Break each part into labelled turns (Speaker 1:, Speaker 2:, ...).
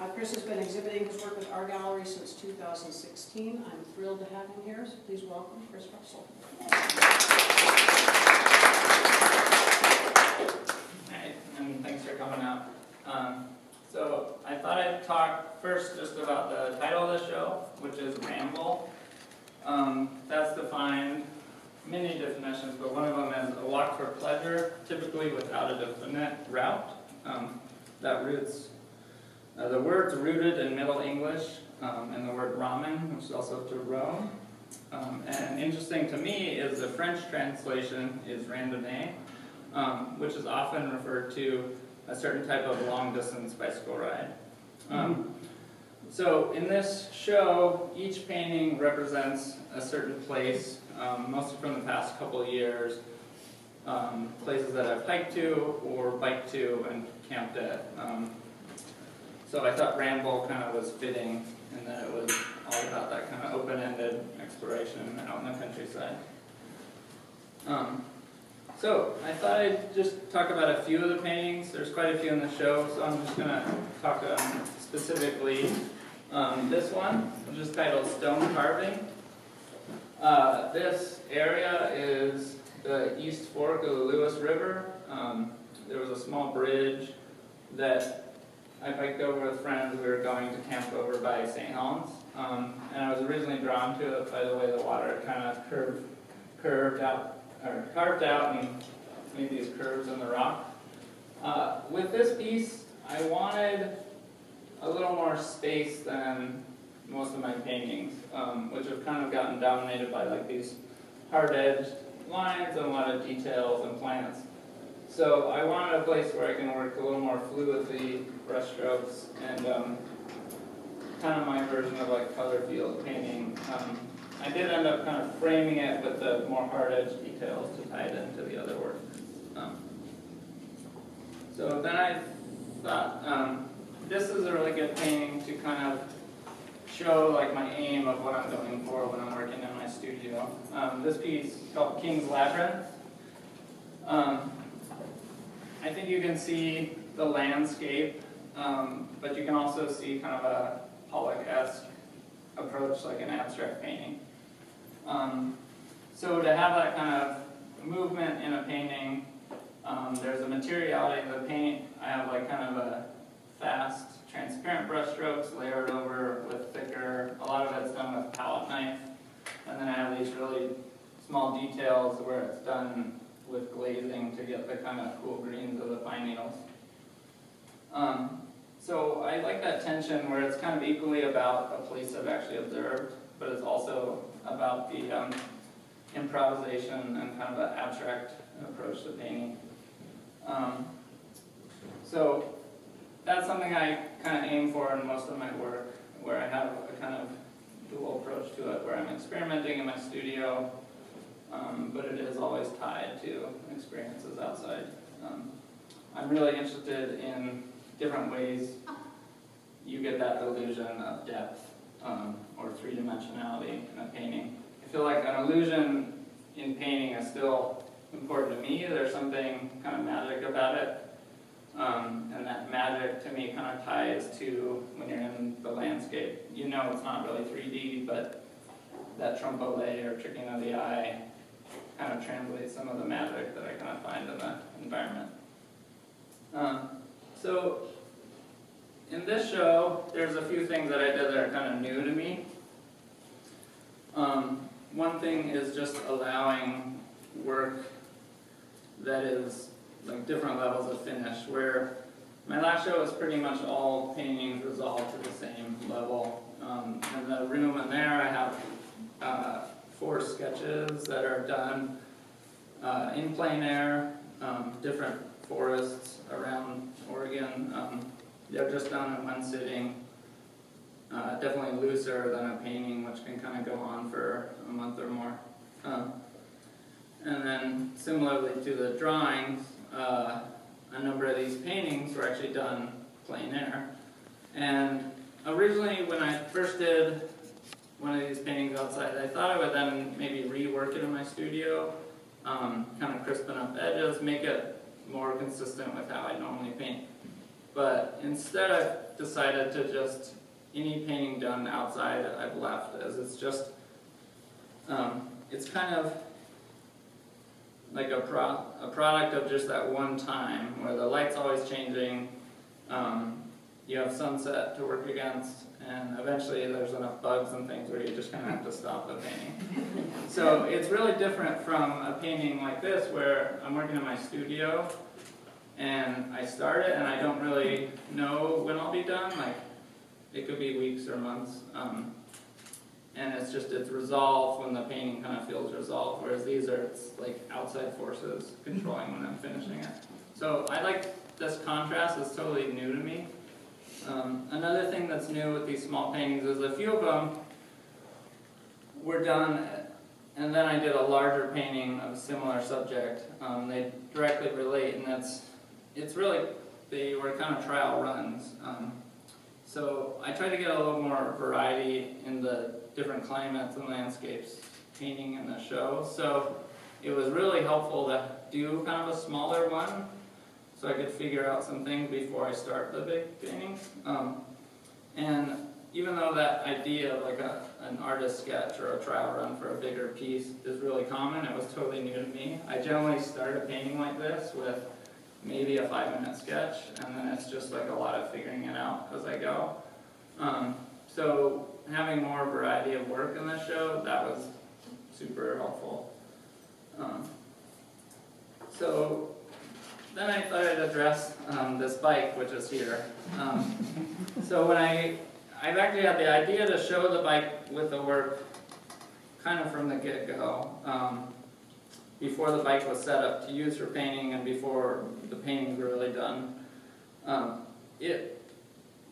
Speaker 1: Chris has been exhibiting his work with our gallery since 2016. I'm thrilled to have him here, so please welcome Chris Russell.
Speaker 2: Hi, and thanks for coming out. So I thought I'd talk first just about the title of the show, which is Ramble. That's defined many definitions, but one of them is a walk for pleasure, typically without a definite route. The word's rooted in Middle English, and the word ramen, which is also to roam. And interesting to me is the French translation is randonnée, which is often referred to a certain type of long-distance bicycle ride. So in this show, each painting represents a certain place, mostly from the past couple of years, places that I've hiked to or biked to and camped at. So I thought Ramble kind of was fitting in that it was all about that kind of open-ended exploration out in the countryside. So I thought I'd just talk about a few of the paintings. There's quite a few in the show, so I'm just going to talk specifically this one, which is titled Stone Carving. This area is the East Fork of the Lewis River. There was a small bridge that I biked over with friends. We were going to camp over by St. Helens, and I was originally drawn to it by the way the water kind of carved out and made these curves in the rock. With this piece, I wanted a little more space than most of my paintings, which have kind of gotten dominated by like these hard-edged lines and a lot of details and plants. So I wanted a place where I can work a little more fluidly, brushstrokes, and kind of my version of like color field painting. I did end up kind of framing it with the more hard-edged details to tie it into the other work. So then I thought this is a really good painting to kind of show like my aim of what I'm going for when I'm working in my studio. This piece is called King's Labyrinth. I think you can see the landscape, but you can also see kind of a Pollock-esque approach, like an abstract painting. So to have that kind of movement in a painting, there's a materiality of the paint. I have like kind of a fast, transparent brush strokes layered over with thicker. A lot of it's done with palette knife. And then I have these really small details where it's done with glazing to get the kind of cool greens of the pine needles. So I like that tension where it's kind of equally about a place I've actually observed, but it's also about the improvisation and kind of an abstract approach to painting. So that's something I kind of aim for in most of my work, where I have a kind of dual approach to it, where I'm experimenting in my studio, but it is always tied to experiences outside. I'm really interested in different ways you get that illusion of depth or three-dimensionality in a painting. I feel like an illusion in painting is still important to me. There's something kind of magic about it. And that magic to me kind of ties to when you're in the landscape. You know it's not really 3D, but that trompe-l'oeil or tricking of the eye kind of translates some of the magic that I kind of find in the environment. So in this show, there's a few things that I did that are kind of new to me. One thing is just allowing work that is like different levels of finish, where my last show was pretty much all paintings resolved to the same level. In the room in there, I have 4 sketches that are done in plein air, different forests around Oregon. They're just done in one sitting. Definitely looser than a painting, which can kind of go on for a month or more. And then similarly to the drawings, a number of these paintings were actually done plein air. And originally when I first did one of these paintings outside, I thought I would then maybe rework it in my studio, kind of crispen up edges, make it more consistent with how I normally paint. but instead I've decided to just, any painting done outside I've left, as it's just, it's kind of like a product of just that one time, where the light's always changing, you have sunset to work against, and eventually there's enough bugs and things where you just kind of have to stop the painting. So it's really different from a painting like this, where I'm working in my studio, and I start it and I don't really know when I'll be done. Like, it could be weeks or months, and it's resolved when the painting kind of feels resolved, whereas these are, it's like outside forces controlling when I'm finishing it. So I like this contrast. It's totally new to me. Another thing that's new with these small paintings is a few of them were done, and then I did a larger painting of a similar subject. They directly relate, and it's really, they were kind of trial runs. So I tried to get a little more variety in the different climates and landscapes painting in the show. So it was really helpful to do kind of a smaller one, so I could figure out some things before I start the big paintings. And even though that idea of like an artist sketch or a trial run for a bigger piece is really common, it was totally new to me. I generally start a painting like this with maybe a 5-minute sketch, and then it's just like a lot of figuring it out as I go. So having more variety of work in the show, that was super helpful. So then I thought I'd address this bike, which is here. So when I've actually had the idea to show the bike with the work kind of from the get-go, before the bike was set up to use for painting and before the paintings were really done.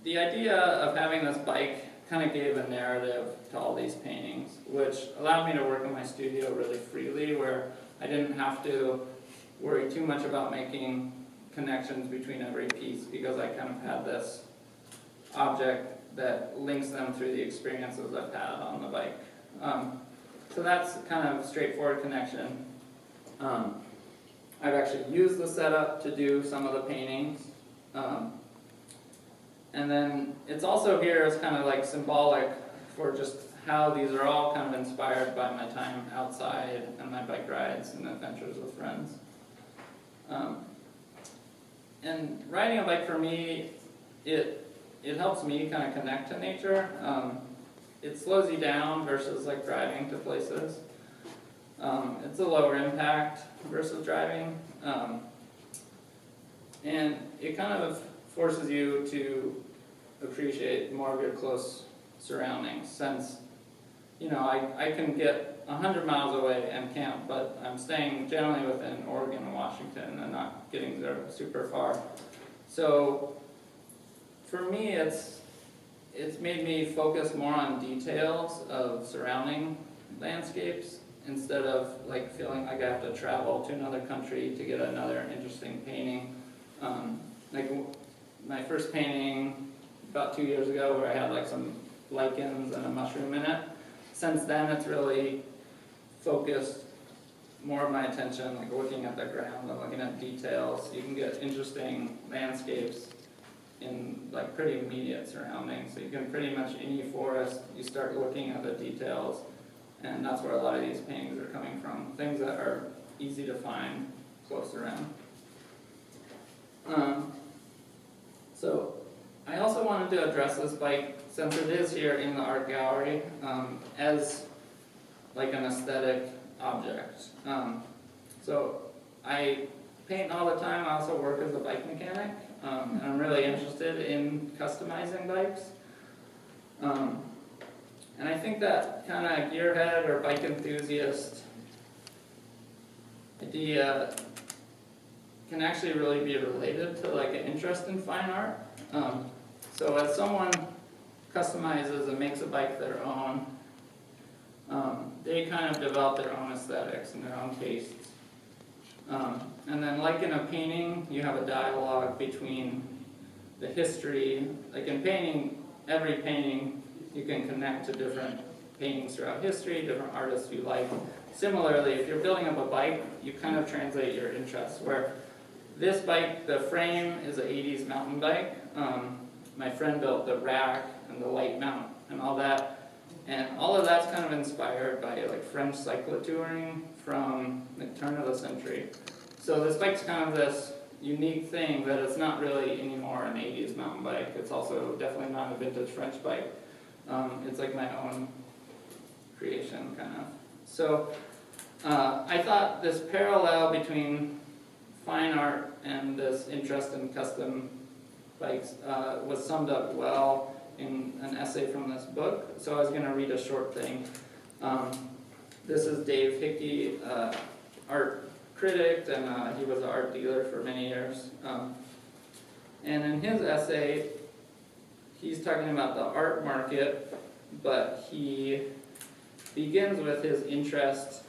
Speaker 2: The idea of having this bike kind of gave a narrative to all these paintings, which allowed me to work in my studio really freely, where I didn't have to worry too much about making connections between every piece, because I kind of had this object that links them through the experiences I've had on the bike. So that's kind of a straightforward connection. I've actually used the setup to do some of the paintings. And then it's also here as kind of like symbolic for just how these are all kind of inspired by my time outside and my bike rides and adventures with friends. And riding a bike for me, it helps me kind of connect to nature. It slows you down versus like driving to places. It's a lower impact versus driving. And it kind of forces you to appreciate more of your close surroundings, since, you know, I can get 100 miles away and camp, but I'm staying generally within Oregon and Washington and not getting there super far. So for me, it's made me focus more on details of surrounding landscapes, instead of like feeling like I have to travel to another country to get another interesting painting. Like my first painting about 2 years ago, where I had like some lichens and a mushroom in it. Since then, it's really focused more of my attention, like looking at the ground and looking at details. You can get interesting landscapes in like pretty immediate surroundings. So you can pretty much, any forest, you start looking at the details, and that's where a lot of these paintings are coming from. Things that are easy to find close around. So I also wanted to address this bike, since it is here in the art gallery, as like an aesthetic object. So I paint all the time. I also work as a bike mechanic, and I'm really interested in customizing bikes. And I think that kind of gearhead or bike enthusiast idea can actually really be related to like an interest in fine art. So as someone customizes and makes a bike their own, they kind of develop their own aesthetics and their own tastes. And then like in a painting, you have a dialogue between the history. Like in painting, every painting, you can connect to different paintings throughout history, different artists you like. Similarly, if you're building up a bike, you kind of translate your interests, where This bike, the frame is an 80s mountain bike. My friend built the rack and the light mount and all that. And all of that's kind of inspired by like French cyclotouring from the turn of the century. So this bike's kind of this unique thing that it's not really anymore an 80s mountain bike. It's also definitely not a vintage French bike. It's like my own creation, kind of. So I thought this parallel between fine art and this interest in custom bikes was summed up well in an essay from this book. So I was going to read a short thing. This is Dave Hickey, art critic, and he was an art dealer for many years. And in his essay, he's talking about the art market, but he begins with his interest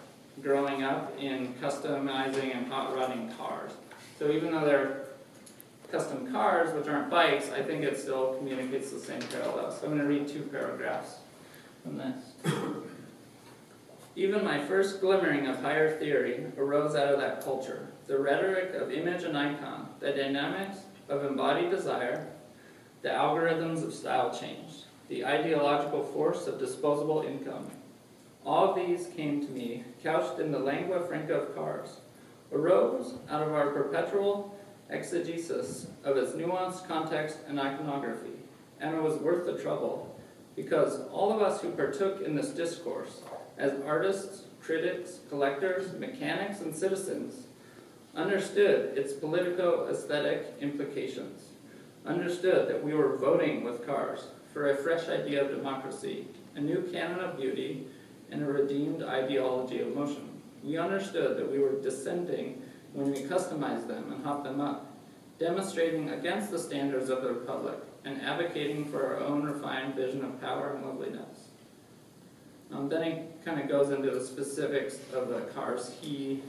Speaker 2: growing up in customizing and hot rodding cars. So even though they're custom cars, which aren't bikes, I think it still communicates the same parallel. So I'm going to read 2 paragraphs from this. Even my first glimmering of higher theory arose out of that culture, the rhetoric of image and icon, the dynamics of embodied desire, the algorithms of style change, the ideological force of disposable income. All of these came to me, couched in the lingua franca of cars, arose out of our perpetual exegesis of its nuanced context and iconography, and it was worth the trouble, because all of us who partook in this discourse, as artists, critics, collectors, mechanics, and citizens, understood its politico-aesthetic implications, understood that we were voting with cars for a fresh idea of democracy, a new canon of beauty, and a redeemed ideology of motion. We understood that we were dissenting when we customized them and hopped them up, demonstrating against the standards of the Republic and advocating for our own refined vision of power and loveliness. Then he kind of goes into the specifics of the cars he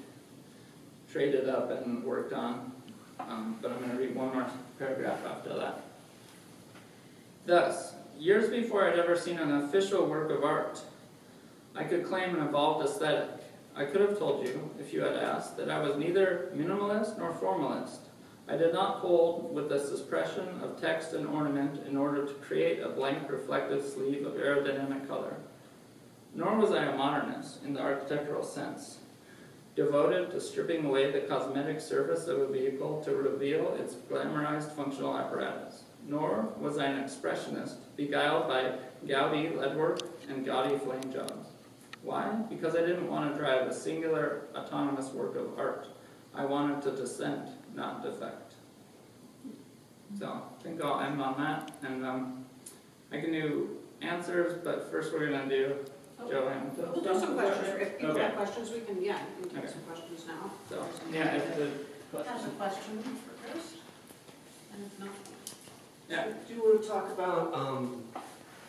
Speaker 2: traded up and worked on, but I'm going to read one more paragraph after that. Thus, years before I'd ever seen an official work of art, I could claim an evolved aesthetic. I could have told you, if you had asked, that I was neither minimalist nor formalist. I did not hold with the suppression of text and ornament in order to create a blank reflective sleeve of aerodynamic color. Nor was I a modernist in the architectural sense, devoted to stripping away the cosmetic surface of a vehicle to reveal its glamorized functional apparatus. Nor was I an expressionist, beguiled by gaudy leadwork and gaudy flame jobs. Why? Because I didn't want to drive a singular, autonomous work of art. I wanted to dissent, not defect. So, I think I'll end on that, and I can do answers, but first we're going to do Joanne.
Speaker 1: We'll do some questions. If people
Speaker 2: Okay.
Speaker 1: have questions, we can take
Speaker 2: Okay.
Speaker 1: some questions now.
Speaker 2: So, yeah, if the
Speaker 1: Has a question for Chris? And if not,
Speaker 2: Yeah.
Speaker 3: Do you want to talk about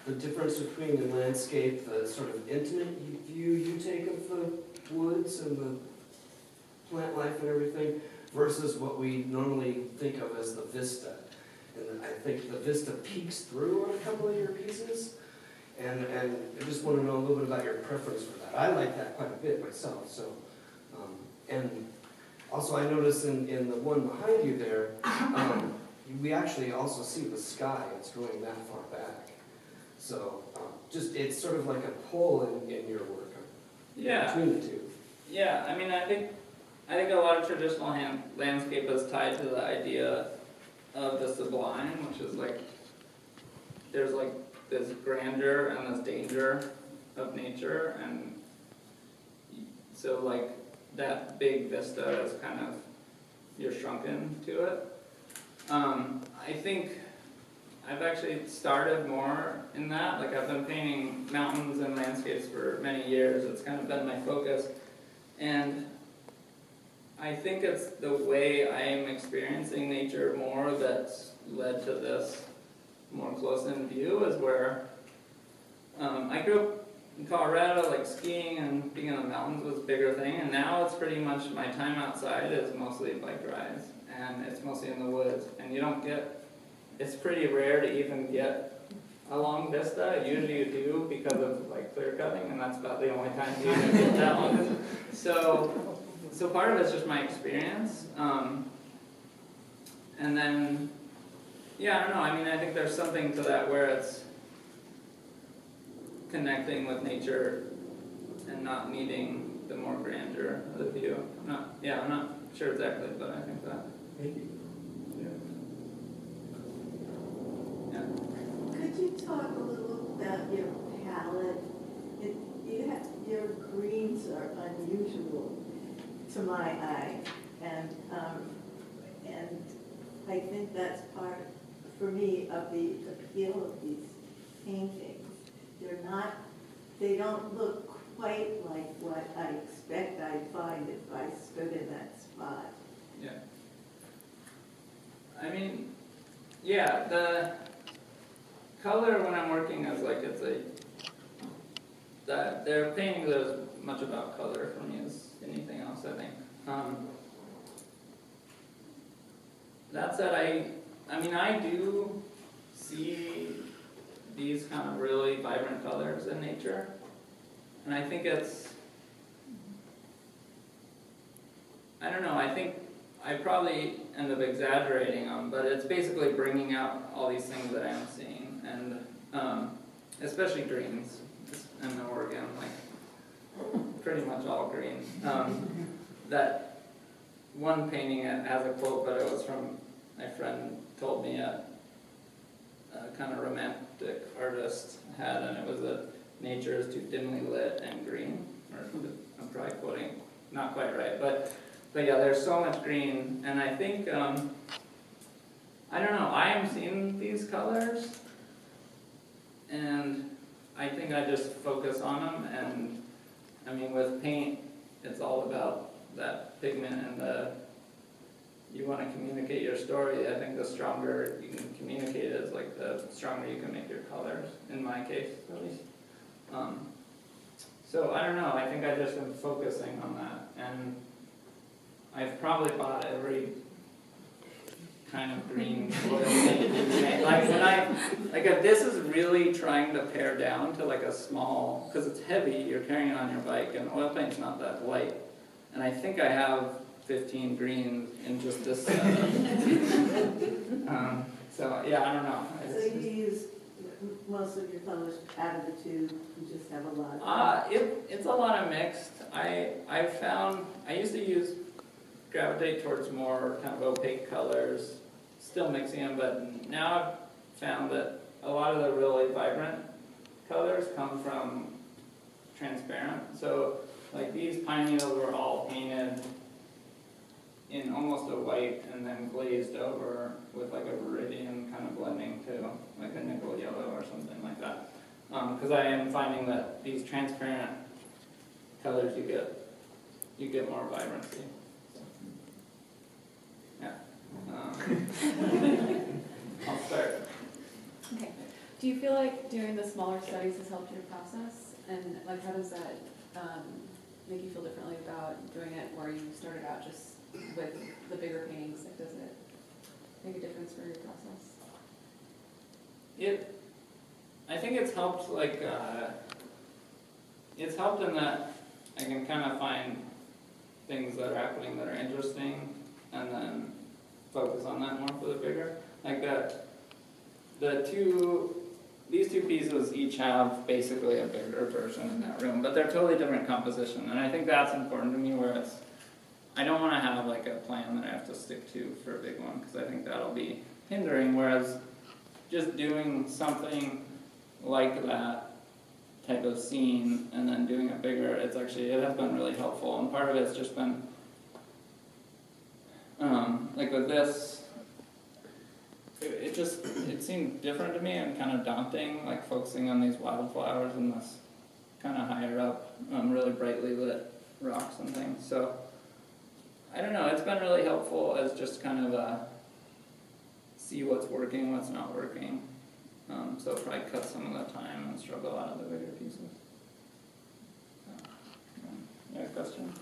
Speaker 3: the difference between the landscape, the sort of intimate view you take of the woods and the plant life and everything, versus what we normally think of as the vista? And I think the vista peeks through on a couple of your pieces, and I just want to know a little bit about your preference for that. I like that quite a bit myself. So, and also I noticed in the one behind you there, we actually also see the sky. It's going that far back. So just it's sort of like a pull in your work
Speaker 2: Yeah.
Speaker 3: between the two.
Speaker 2: Yeah, I mean, I think a lot of traditional landscape is tied to the idea of the sublime, which is like, there's like this grandeur and this danger of nature, and so like that big vista is kind of, you're shrunken to it. I think I've actually started more in that. Like I've been painting mountains and landscapes for many years. It's kind of been my focus. And I think it's the way I am experiencing nature more that's led to this more close-in view, is where I grew up in Colorado, like skiing and being in the mountains was a bigger thing, and now it's pretty much my time outside is mostly bike rides, and it's mostly in the woods, and you don't get, it's pretty rare to even get a long vista. Usually you do because of like clear cutting, and that's about the only time you even get that long. So part of it's just my experience, And then, yeah, I don't know, I mean, I think there's something to that where it's connecting with nature and not needing the more grandeur of the view. I'm not sure exactly, but I think that.
Speaker 3: Thank you.
Speaker 2: Yeah.
Speaker 4: Could you talk a little about your palette? Your greens are unusual to my eye, and I think that's part, for me, of the appeal of these paintings. They don't look quite like what I expect I'd find if I stood in that spot.
Speaker 2: Yeah. I mean, yeah, the color when I'm working is like their paintings are as much about color for me as anything else, I think. That said, I do see these kind of really vibrant colors in nature, and I think I don't know, I think I probably end up exaggerating them, but it's basically bringing out all these things that I'm seeing, and especially greens in Oregon, like pretty much all green. That one painting has a quote, but it was from my friend told me a kind of romantic artist had, and it was that nature is too dimly lit and green. Or I'm probably quoting not quite right, but yeah, there's so much green, and I think I don't know. I am seeing these colors, and I think I just focus on them. And I mean, with paint, it's all about that pigment and you want to communicate your story. I think the stronger you can communicate it is like the stronger you can make your colors, in my case at least. So I don't know, I think I just am focusing on that, and I've probably bought every kind of green oil paint. Like if this is really trying to pare down to like a small, because it's heavy, you're carrying it on your bike, and oil paint's not that light. And I think I have 15 greens in just this setup. So yeah, I don't know.
Speaker 4: So you use most of your colors out of the tube, you just have a lot?
Speaker 2: It's a lot of mixed. I found, I used to gravitate towards more kind of opaque colors, still mixing them, but now I've found that a lot of the really vibrant colors come from transparent. So like these pine needles were all painted in almost a white and then glazed over with like a viridian kind of blending to like a nickel yellow or something like that. Because I am finding that these transparent colors you get more vibrancy. So, yeah. I'll start.
Speaker 5: Okay. Do you feel like doing the smaller studies has helped your process? And like, how does that make you feel differently about doing it where you started out just with the bigger paintings? Like, does it make a difference for your process?
Speaker 2: I think it's helped, like, it's helped in that I can kind of find things that are happening that are interesting and then focus on that more for the bigger. Like these two pieces each have basically a bigger version in that room, but they're totally different composition, and I think that's important to me where I don't want to have like a plan that I have to stick to for a big one, because I think that'll be hindering, whereas just doing something like that type of scene and then doing it bigger, it has been really helpful, and part of it's just been, like with this, it seemed different to me and kind of daunting, like focusing on these wildflowers and this kind of higher up, really brightly lit rocks and things. So I don't know, it's been really helpful as just kind of see what's working, what's not working. So probably cut some of the time and struggle out of the bigger pieces. You have a question?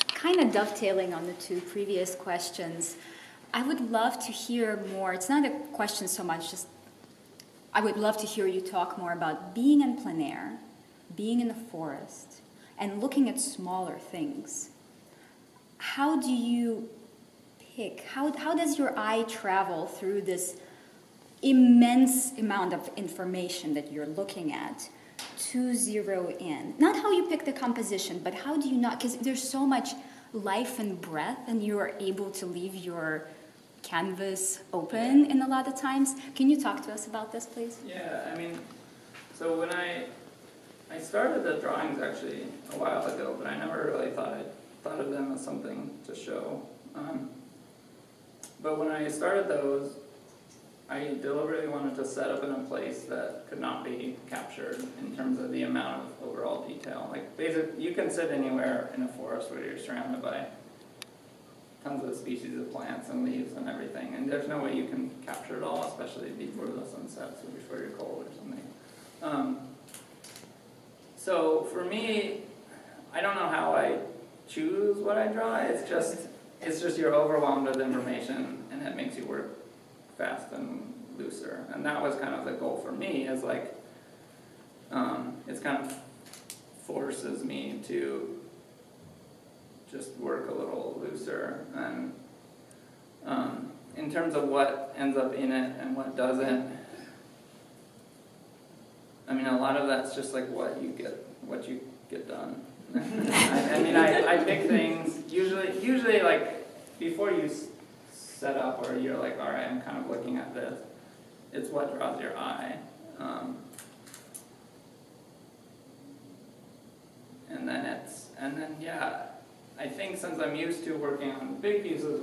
Speaker 6: Kind of dovetailing on the two previous questions, I would love to hear more. It's not a question so much, just I would love to hear you talk more about being in plein air, being in the forest, and looking at smaller things. How do you pick? How does your eye travel through this immense amount of information that you're looking at to zero in? Not how you pick the composition, but how do you not, because there's so much life and breath, and you are able to leave your canvas open in a lot of times. Can you talk to us about this, please?
Speaker 2: Yeah, I mean, so when I started the drawings actually a while ago, but I never really thought of them as something to show. But when I started those, I deliberately wanted to set up in a place that could not be captured in terms of the amount of overall detail. Like, basically, you can sit anywhere in a forest where you're surrounded by tons of species of plants and leaves and everything, and there's no way you can capture it all, especially before the sunset, so before you're cold or something. So for me, I don't know how I choose what I draw. It's just you're overwhelmed with information, and it makes you work fast and looser. And that was kind of the goal for me, is like, it's kind of forces me to just work a little looser. And in terms of what ends up in it and what doesn't, I mean, a lot of that's just like what you get done. I mean, I pick things, usually like, before you set up, or you're like, all right, I'm kind of looking at this, it's what draws your eye. And then yeah, I think since I'm used to working on big pieces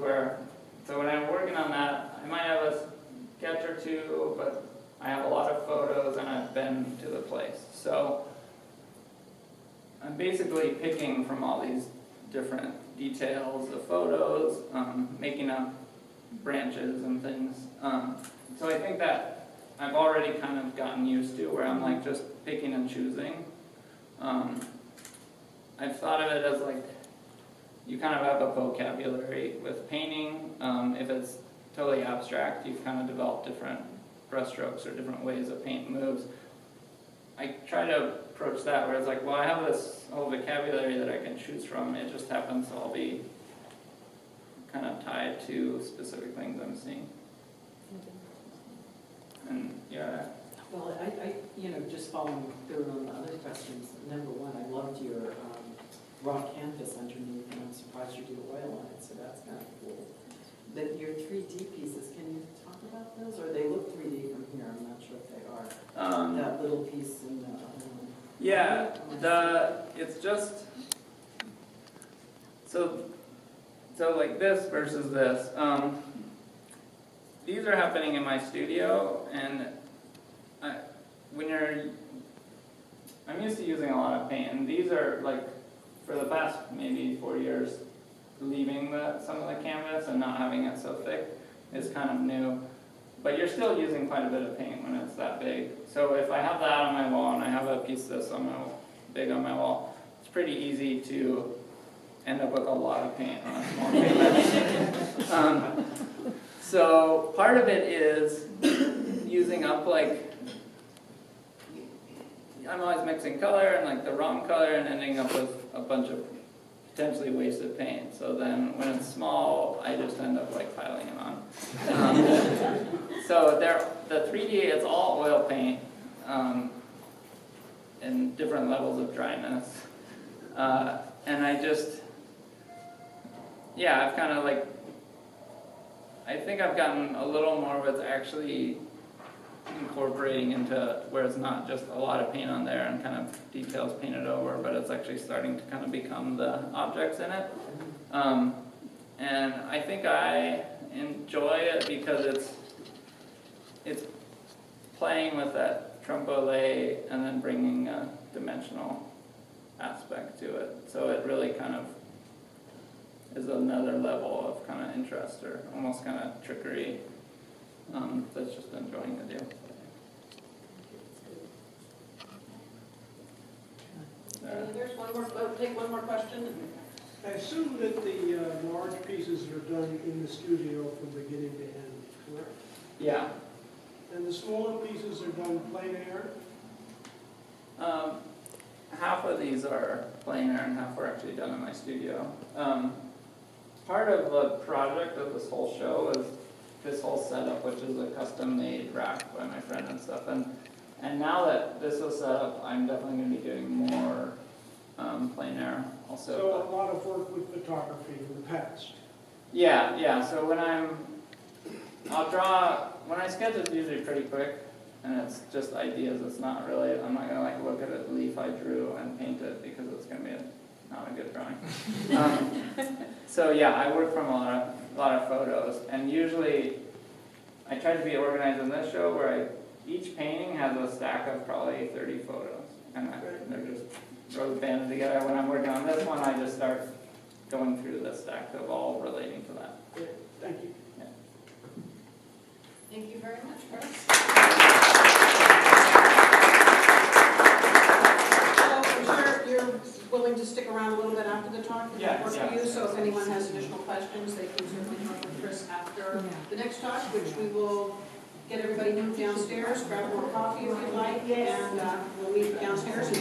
Speaker 2: so when I'm working on that, I might have a sketch or two, but I have a lot of photos and I've been to the place. So I'm basically picking from all these different details of photos, making up branches and things. So I think that I've already kind of gotten used to where I'm like just picking and choosing. I've thought of it as like, you kind of have a vocabulary with painting. If it's totally abstract, you kind of develop different brushstrokes or different ways that paint moves. I try to approach that where it's like, well, I have this whole vocabulary that I can choose from. It just happens to all be kind of tied to specific things I'm seeing. And yeah.
Speaker 7: Well, I just following through on the other questions, number one, I loved your raw canvas underneath, and I'm surprised you do oil on it, so that's kind of cool. Then your 3D pieces, can you talk about those? Or they look 3D from here, I'm not sure if they are. That little piece in the other one.
Speaker 2: Yeah, it's just, so like this versus this. These are happening in my studio, and I'm used to using a lot of paint, and these are like, for the past maybe 4 years, leaving some of the canvas and not having it so thick is kind of new. But you're still using quite a bit of paint when it's that big. So if I have that on my wall and I have a piece of this big on my wall, it's pretty easy to end up with a lot of paint on a small canvas. So part of it is using up like, I'm always mixing color and like the wrong color and ending up with a bunch of potentially wasted paint. So then when it's small, I just end up like piling it on. So the 3D, it's all oil paint in different levels of dryness. And I've kind of like, I think I've gotten a little more with actually incorporating into where it's not just a lot of paint on there and kind of details painted over, but it's actually starting to kind of become the objects in it. And I think I enjoy it because it's playing with that trompe-l'oeil and then bringing a dimensional aspect to it. So it really kind of is another level of kind of interest or almost kind of trickery that's just enjoying to do.
Speaker 1: There's one more, take one more question.
Speaker 8: I assume that the large pieces are done in the studio from beginning to end, correct?
Speaker 2: Yeah.
Speaker 8: And the smaller pieces are done plein air?
Speaker 2: Half of these are plein air and half are actually done in my studio. part of the project of this whole show is this whole setup, which is a custom-made rack by my friend and stuff. And now that this is set up, I'm definitely going to be doing more plein air also.
Speaker 8: So a lot of work with photography in the past.
Speaker 2: Yeah. So when I sketch, it's usually pretty quick, and it's just ideas. It's not really, I'm not gonna like look at a leaf I drew and paint it because it's gonna be not a good drawing. So yeah, I work from a lot of photos, and usually I try to be organized in this show where each painting has a stack of probably 30 photos, and they're just rows banded together. When I'm working on this one, I just start going through the stack of all relating to that.
Speaker 8: Great, thank you.
Speaker 1: Thank you very much, Chris. So I'm sure you're willing to stick around a little bit after the talk, if that works for you. So if anyone has additional questions, they can certainly talk with Chris after the next talk, which we will get everybody moved downstairs, grab more coffee if you'd like, and we'll meet downstairs.